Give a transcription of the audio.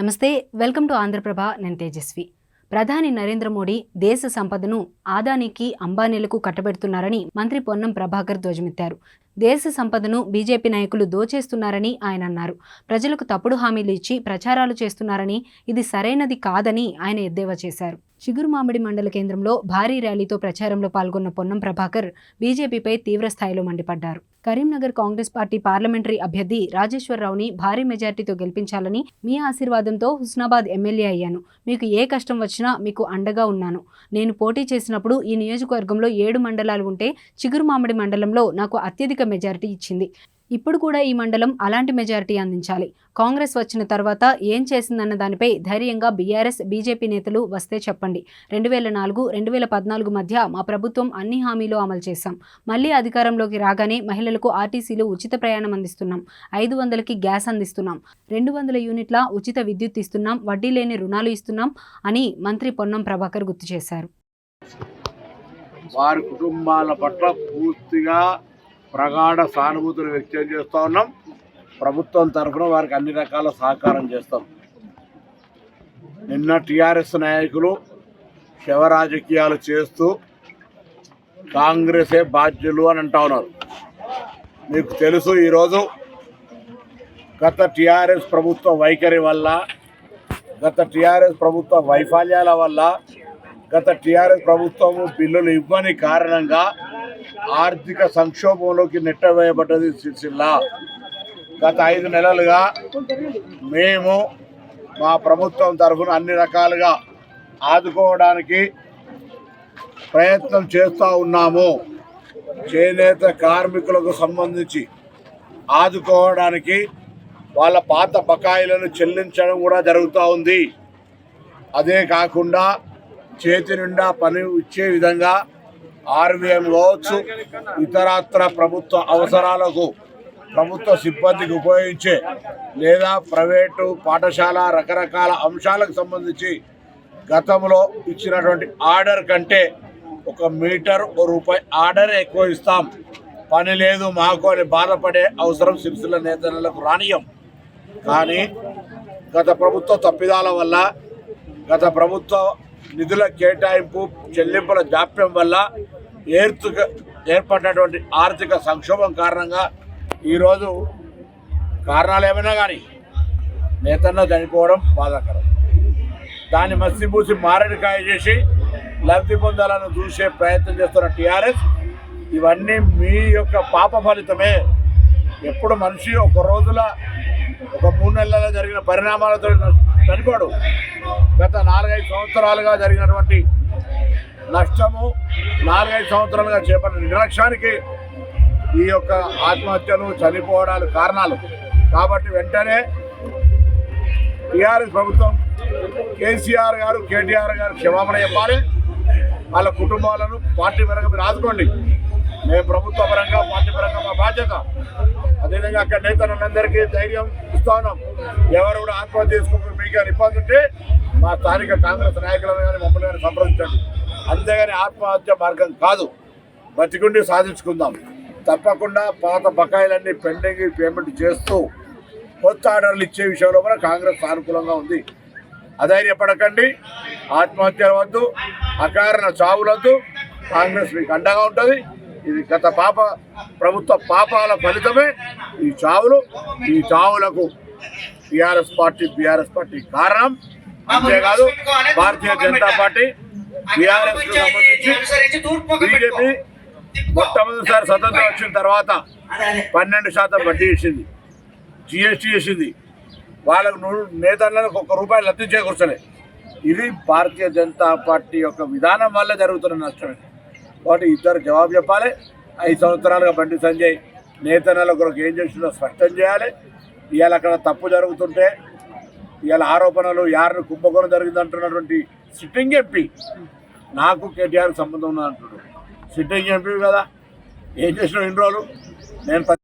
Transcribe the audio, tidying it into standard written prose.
నమస్తే, welcome to Andhraprabha. నేను తేజస్వి. ప్రధాని నరేంద్ర మోడీ దేశ సంపదను ఆదానికి, అంబానీలకు కట్టబెడుతున్నారని మంత్రి పొన్నం ప్రభాకర్ ధ్వజమెత్తారు. దేశ సంపదను బీజేపీ నాయకులు దోచేస్తున్నారని ఆయన అన్నారు. ప్రజలకు తప్పుడు హామీలు ఇచ్చి ప్రచారాలు చేస్తున్నారని, ఇది సరైనది కాదని ఆయన ఎద్దేవా చేశారు. చిగురుమామిడి మండల కేంద్రంలో భారీ ర్యాలీతో ప్రచారంలో పాల్గొన్న పొన్నం ప్రభాకర్ బీజేపీపై తీవ్రస్థాయిలో మండిపడ్డారు. కరీంనగర్ కాంగ్రెస్ పార్టీ పార్లమెంటరీ అభ్యర్థి రాజేశ్వరరావుని భారీ మెజార్టీతో గెలిపించాలని, మీ ఆశీర్వాదంతో హుస్నాబాద్ ఎమ్మెల్యే అయ్యాను. మీకు ఏ కష్టం వచ్చినా మీకు అండగా ఉన్నాను. నేను పోటీ చేసినప్పుడు ఈ నియోజకవర్గంలో 7 మండలాలు ఉంటే చిగురుమామిడి మండలంలో నాకు అత్యధిక మెజారిటీ ఇచ్చింది. ఇప్పుడు కూడా ఈ మండలం అలాంటి మెజారిటీ అందించాలి. కాంగ్రెస్ వచ్చిన తర్వాత ఏం చేసిందన్న దానిపై ధైర్యంగా బీఆర్ఎస్, బీజేపీ నేతలు వస్తే చెప్పండి. 2004, 2014 మధ్య మా ప్రభుత్వం అన్ని హామీలు అమలు చేశాం. మళ్ళీ అధికారంలోకి రాగానే మహిళలకు ఆర్టీసీలు ఉచిత ప్రయాణం అందిస్తున్నాం. 500కి గ్యాస్ అందిస్తున్నాం. 200 యూనిట్ల ఉచిత విద్యుత్ ఇస్తున్నాం. వడ్డీ లేని రుణాలు ఇస్తున్నాం అని మంత్రి పొన్నం ప్రభాకర్ గుర్తు చేశారు. వారి కుటుంబాల పట్ల పూర్తిగా ప్రగాఢ సానుభూతిని వ్యక్తం చేస్తూ ఉన్నాం. ప్రభుత్వం తరఫున వారికి అన్ని రకాల సహకారం చేస్తాం. నిన్న టీఆర్ఎస్ నాయకులు శవ రాజకీయాలు చేస్తూ కాంగ్రెసే బాధ్యులు అని అంటా ఉన్నారు. మీకు తెలుసు, ఈరోజు గత టీఆర్ఎస్ ప్రభుత్వ వైఖరి వల్ల, గత టీఆర్ఎస్ ప్రభుత్వ వైఫల్యాల వల్ల, గత టీఆర్ఎస్ ప్రభుత్వము బిల్లులు ఇవ్వని కారణంగా ఆర్థిక సంక్షోభంలోకి నెట్టవేయబడ్డది సిరిసిల్ల. గత 5 నెలలుగా మేము మా ప్రభుత్వం తరఫున అన్ని రకాలుగా ఆదుకోవడానికి ప్రయత్నం చేస్తూ ఉన్నాము. చేనేత కార్మికులకు సంబంధించి ఆదుకోవడానికి వాళ్ళ పాత బకాయిలను చెల్లించడం కూడా జరుగుతూ ఉంది. అదే కాకుండా చేతి నిండా పని ఇచ్చే విధంగా ఆర్వీఎం కావచ్చు, ఇతరత్ర ప్రభుత్వ అవసరాలకు ప్రభుత్వ సిబ్బందికి ఉపయోగించే లేదా ప్రైవేటు పాఠశాల రకరకాల అంశాలకు సంబంధించి గతంలో ఇచ్చినటువంటి ఆర్డర్ కంటే 1 మీటర్ రూపాయి ఆర్డర్ ఎక్కువ ఇస్తాం. పని లేదు మాకు అని బాధపడే అవసరం సిరిసిల్ల నేతలకు రానియం. కానీ గత ప్రభుత్వ తప్పిదాల వల్ల, గత ప్రభుత్వ నిధుల కేటాయింపు చెల్లింపుల జాప్యం వల్ల ఏర్పడినటువంటి ఆర్థిక సంక్షోభం కారణంగా ఈరోజు కారణాలు ఏమైనా కానీ నేతన్న చనిపోవడం బాధాకరం. దాన్ని మసిపూసి మారేడుకాయ చేసి లబ్ధి పొందాలని చూసే ప్రయత్నం చేస్తున్న టీఆర్ఎస్, ఇవన్నీ మీ యొక్క పాప ఫలితమే. ఎప్పుడు మనిషి ఒక రోజుల, ఒక 3 నెలల్లో జరిగిన పరిణామాలతో చనిపోడు. గత 4-5 సంవత్సరాలుగా జరిగినటువంటి నష్టము, 4-5 సంవత్సరాలుగా చేపట్టిన నిర్లక్ష్యానికి ఈ యొక్క ఆత్మహత్యలు, చనిపోవడాలు కారణాలు. కాబట్టి వెంటనే టీఆర్ఎస్ ప్రభుత్వం, కేసీఆర్ గారు, కేటీఆర్ గారు క్షమాపణ చెప్పాలి. వాళ్ళ కుటుంబాలను పార్టీ పరంగా మీరు ఆదుకోండి. మేము ప్రభుత్వ పరంగా, పార్టీ పరంగా మా బాధ్యత. అదేవిధంగా అక్కడ నేతలందరికీ ధైర్యం ఇస్తా ఉన్నాం. ఎవరు కూడా ఆత్మహత్య చేసుకోకుండా మీకు ఇబ్బంది ఉంటే మా స్థానిక కాంగ్రెస్ నాయకులను కానీ మమ్మల్ని కానీ సంప్రదించండి. అంతేగాని ఆత్మహత్య మార్గం కాదు. బతికుండి సాధించుకుందాం. తప్పకుండా పాత బకాయిలన్నీ పెండింగ్ పేమెంట్ చేస్తూ కొత్త ఆర్డర్లు ఇచ్చే విషయంలో కూడా కాంగ్రెస్ సానుకూలంగా ఉంది. అధైర్యపడకండి, ఆత్మహత్యలు వద్దు, అకారణ చావులొద్దు. కాంగ్రెస్ మీకు అండగా ఉంటుంది. ఇది గత ప్రభుత్వ పాపాల ఫలితమే ఈ చావులు. ఈ చావులకు టీఆర్ఎస్ పార్టీ, బీఆర్ఎస్ పార్టీ కారణం. అంతేకాదు భారతీయ జనతా పార్టీ, బీఆర్ఎస్ కు సంబంధించి బీజేపీ మొట్టమొదటిసారి స్వతంత్రం వచ్చిన తర్వాత 12% వడ్డీ ఇచ్చింది, జిఎస్టీ వేసింది. వాళ్ళకు నేతలకు ₹1 లబ్ధి చేకూర్చలే. ఇది భారతీయ జనతా పార్టీ యొక్క విధానం వల్ల జరుగుతున్న నష్టమే. కాబట్టి ఇద్దరు జవాబు చెప్పాలి. 5 సంవత్సరాలుగా బండి సంజయ్ నేతన్నల కొరకు ఏం చేసిందో స్పష్టం చేయాలి. ఇవాళ అక్కడ తప్పు జరుగుతుంటే, ఇవాళ ఆరోపణలు యారును కుంభకోణం జరిగిందంటున్నటువంటి సిట్టింగ్ ఎంపీ, నాకు కేటీఆర్ సంబంధం ఉన్నదంటున్నాడు. సిట్టింగ్ ఎంపీ కదా, ఏం చేసినావు ఇన్ని రోజులు? నేను